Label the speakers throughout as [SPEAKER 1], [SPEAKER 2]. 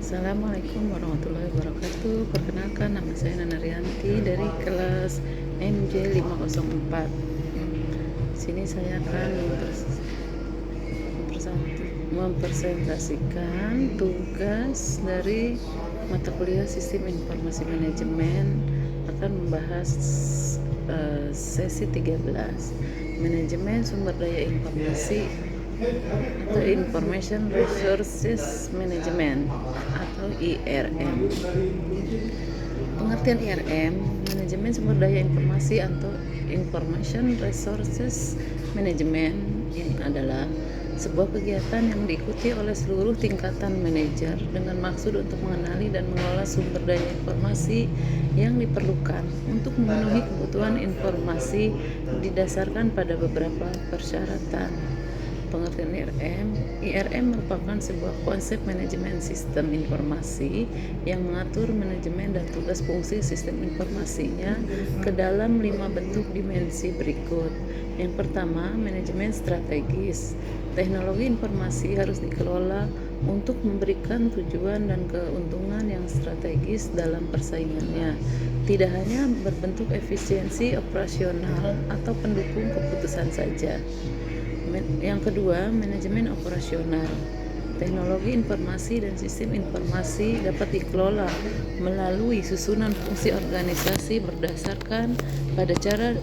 [SPEAKER 1] Assalamualaikum warahmatullahi wabarakatuh. Perkenalkan, nama saya Nana Rianti dari kelas MJ 504. Sini saya akan mempresentasikan tugas dari mata kuliah Sistem Informasi Manajemen. Akan membahas sesi 13, Manajemen Sumber Daya Informasi atau Information Resources Management atau IRM. Pengertian IRM, manajemen sumber daya informasi atau Information Resources Management, ini adalah sebuah kegiatan yang diikuti oleh seluruh tingkatan manajer dengan maksud untuk mengenali dan mengelola sumber daya informasi yang diperlukan untuk memenuhi kebutuhan informasi didasarkan pada beberapa persyaratan. Pengertian IRM merupakan sebuah konsep manajemen sistem informasi yang mengatur manajemen dan tugas fungsi sistem informasinya ke dalam 5 bentuk dimensi berikut. Yang pertama, manajemen strategis. Teknologi informasi harus dikelola untuk memberikan tujuan dan keuntungan yang strategis dalam persaingannya, tidak hanya berbentuk efisiensi operasional atau pendukung keputusan saja. Yang kedua, manajemen operasional. Teknologi informasi dan sistem informasi dapat dikelola melalui susunan fungsi organisasi berdasarkan pada cara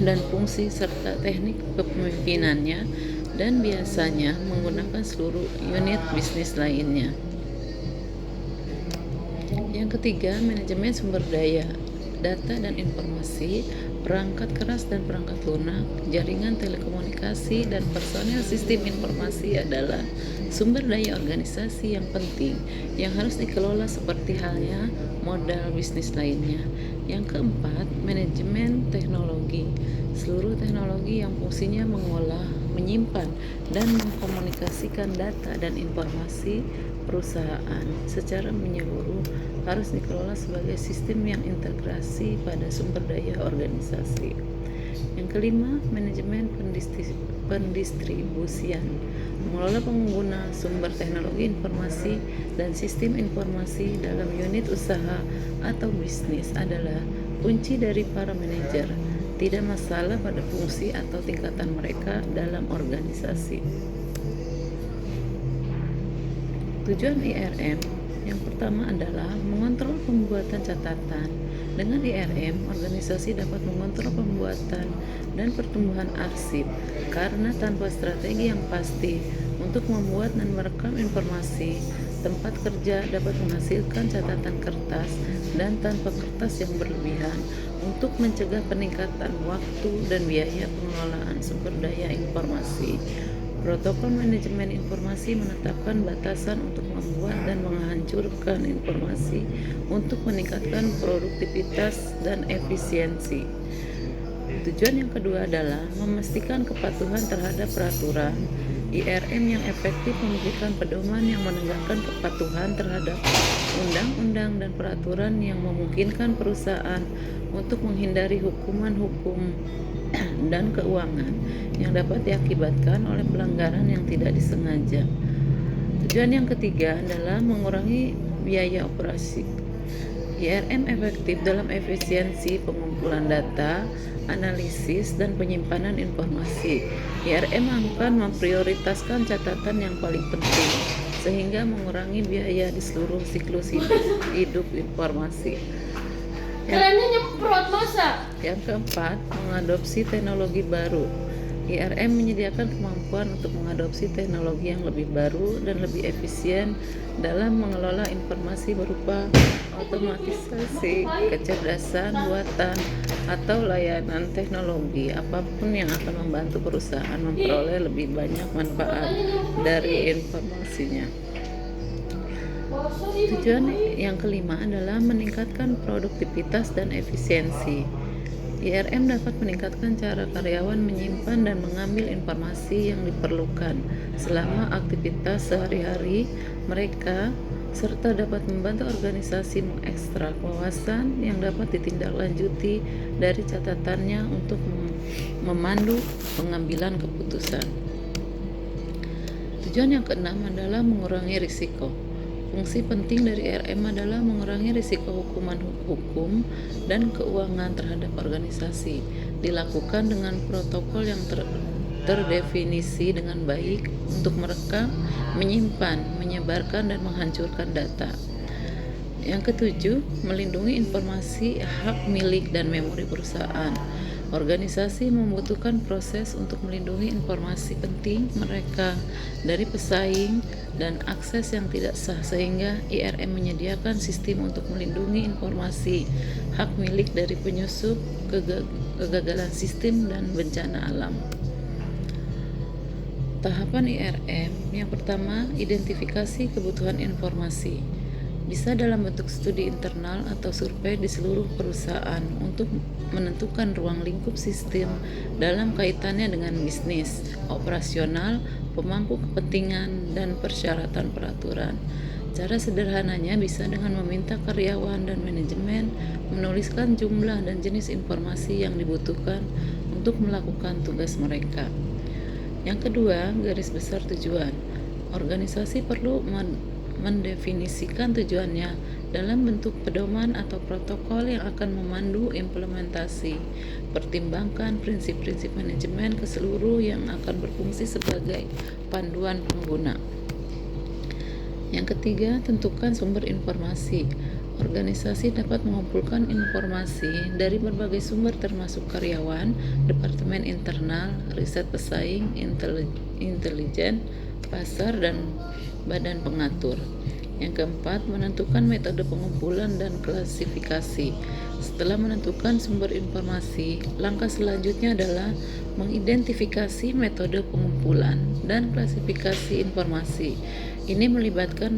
[SPEAKER 1] dan fungsi serta teknik kepemimpinannya, dan biasanya menggunakan seluruh unit bisnis lainnya. Yang ketiga, manajemen sumber daya. Data dan informasi, perangkat keras dan perangkat lunak, jaringan telekomunikasi, dan personel sistem informasi adalah sumber daya organisasi yang penting yang harus dikelola seperti halnya modal bisnis lainnya. Yang keempat, manajemen teknologi. Seluruh teknologi yang fungsinya mengolah, menyimpan, dan mengkomunikasikan data dan informasi perusahaan secara menyeluruh harus dikelola sebagai sistem yang integrasi pada sumber daya organisasi. Yang kelima, manajemen pendistribusian. Mengelola pengguna sumber teknologi informasi dan sistem informasi dalam unit usaha atau bisnis adalah kunci dari para manajer. Tidak masalah pada fungsi atau tingkatan mereka dalam organisasi. Tujuan IRM yang pertama adalah mengontrol pembuatan catatan. Dengan IRM, organisasi dapat mengontrol pembuatan dan pertumbuhan arsip karena tanpa strategi yang pasti untuk membuat dan merekam informasi, tempat kerja dapat menghasilkan catatan kertas dan tanpa kertas yang berlebihan untuk mencegah peningkatan waktu dan biaya pengelolaan sumber daya informasi. Protokol manajemen informasi menetapkan batasan untuk membuat dan menghancurkan informasi untuk meningkatkan produktivitas dan efisiensi. Tujuan yang kedua adalah memastikan kepatuhan terhadap peraturan. IRM yang efektif memberikan pedoman yang menegakkan kepatuhan terhadap undang-undang dan peraturan yang memungkinkan perusahaan untuk menghindari hukuman hukum dan keuangan yang dapat diakibatkan oleh pelanggaran yang tidak disengaja. Tujuan yang ketiga adalah mengurangi biaya operasi. IRM efektif dalam efisiensi pengumpulan data, analisis, dan penyimpanan informasi. IRM akan memprioritaskan catatan yang paling penting sehingga mengurangi biaya di seluruh siklus hidup informasi. Yang keempat, mengadopsi teknologi baru. IRM menyediakan kemampuan untuk mengadopsi teknologi yang lebih baru dan lebih efisien dalam mengelola informasi berupa otomatisasi, kecerdasan buatan, atau layanan teknologi apapun yang akan membantu perusahaan memperoleh lebih banyak manfaat dari informasinya. Tujuan yang kelima adalah meningkatkan produktivitas dan efisiensi. IRM dapat meningkatkan cara karyawan menyimpan dan mengambil informasi yang diperlukan selama aktivitas sehari-hari mereka, serta dapat membantu organisasi mengekstrak wawasan yang dapat ditindaklanjuti dari catatannya untuk memandu pengambilan keputusan. Tujuan yang keenam adalah mengurangi risiko. Fungsi penting dari IRM adalah mengurangi risiko hukum dan keuangan terhadap organisasi. Dilakukan dengan protokol yang terdefinisi dengan baik untuk merekam, menyimpan, menyebarkan, dan menghancurkan data. Yang ketujuh, melindungi informasi, hak milik, dan memori perusahaan. Organisasi membutuhkan proses untuk melindungi informasi penting mereka dari pesaing dan akses yang tidak sah, sehingga IRM menyediakan sistem untuk melindungi informasi, hak milik dari penyusup, kegagalan sistem, dan bencana alam. Tahapan IRM yang pertama, identifikasi kebutuhan informasi. Bisa dalam bentuk studi internal atau survei di seluruh perusahaan untuk menentukan ruang lingkup sistem dalam kaitannya dengan bisnis, operasional, pemangku kepentingan, dan persyaratan peraturan. Cara sederhananya bisa dengan meminta karyawan dan manajemen menuliskan jumlah dan jenis informasi yang dibutuhkan untuk melakukan tugas mereka. Yang kedua, garis besar tujuan. Organisasi perlu mendefinisikan tujuannya dalam bentuk pedoman atau protokol yang akan memandu implementasi. Pertimbangkan prinsip-prinsip manajemen keseluruh yang akan berfungsi sebagai panduan pengguna. Yang ketiga, tentukan sumber informasi. Organisasi dapat mengumpulkan informasi dari berbagai sumber termasuk karyawan, departemen internal, riset pesaing, intelijen, pasar, dan badan pengatur. Yang keempat, menentukan metode pengumpulan dan klasifikasi. Setelah menentukan sumber informasi, langkah selanjutnya adalah mengidentifikasi metode pengumpulan dan klasifikasi informasi. Ini melibatkan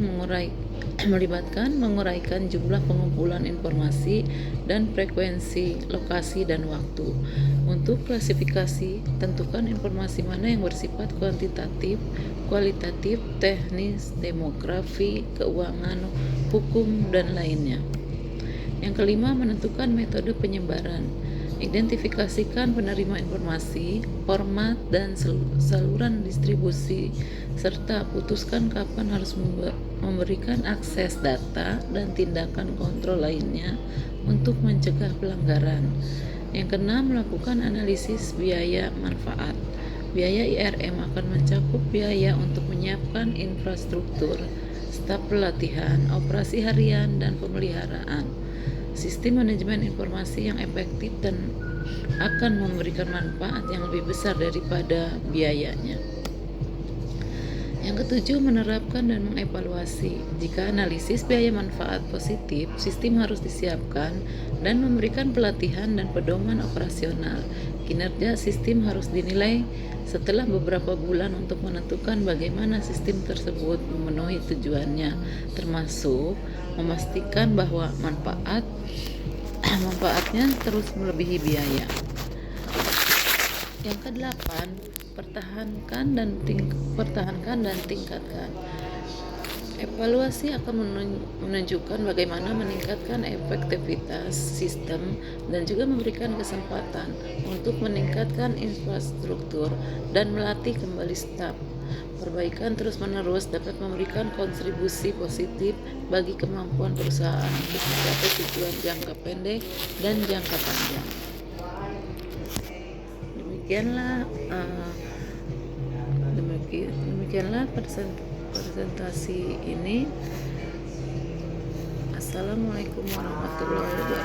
[SPEAKER 1] menguraikan jumlah pengumpulan informasi dan frekuensi, lokasi, dan waktu. Untuk klasifikasi, tentukan informasi mana yang bersifat kuantitatif, kualitatif, teknis, demografi, keuangan, hukum, dan lainnya. Yang kelima, menentukan metode penyebaran. Identifikasikan penerima informasi, format, dan saluran distribusi, serta putuskan kapan harus memberikan akses data dan tindakan kontrol lainnya untuk mencegah pelanggaran. Yang keenam, melakukan analisis biaya manfaat. Biaya IRM akan mencakup biaya untuk menyiapkan infrastruktur, staf pelatihan, operasi harian, dan pemeliharaan. Sistem manajemen informasi yang efektif dan akan memberikan manfaat yang lebih besar daripada biayanya. Yang ketujuh, menerapkan dan mengevaluasi. Jika analisis biaya manfaat positif, sistem harus disiapkan dan memberikan pelatihan dan pedoman operasional. Kinerja sistem harus dinilai setelah beberapa bulan untuk menentukan bagaimana sistem tersebut memenuhi tujuannya, termasuk memastikan bahwa manfaatnya terus melebihi biaya. Yang kedelapan, pertahankan dan tingkatkan. Evaluasi akan menunjukkan bagaimana meningkatkan efektivitas sistem dan juga memberikan kesempatan untuk meningkatkan infrastruktur dan melatih kembali staf. Perbaikan terus-menerus dapat memberikan kontribusi positif bagi kemampuan perusahaan untuk mencapai tujuan jangka pendek dan jangka panjang. Demikianlah presentasi ini. Assalamualaikum warahmatullahi wabarakatuh.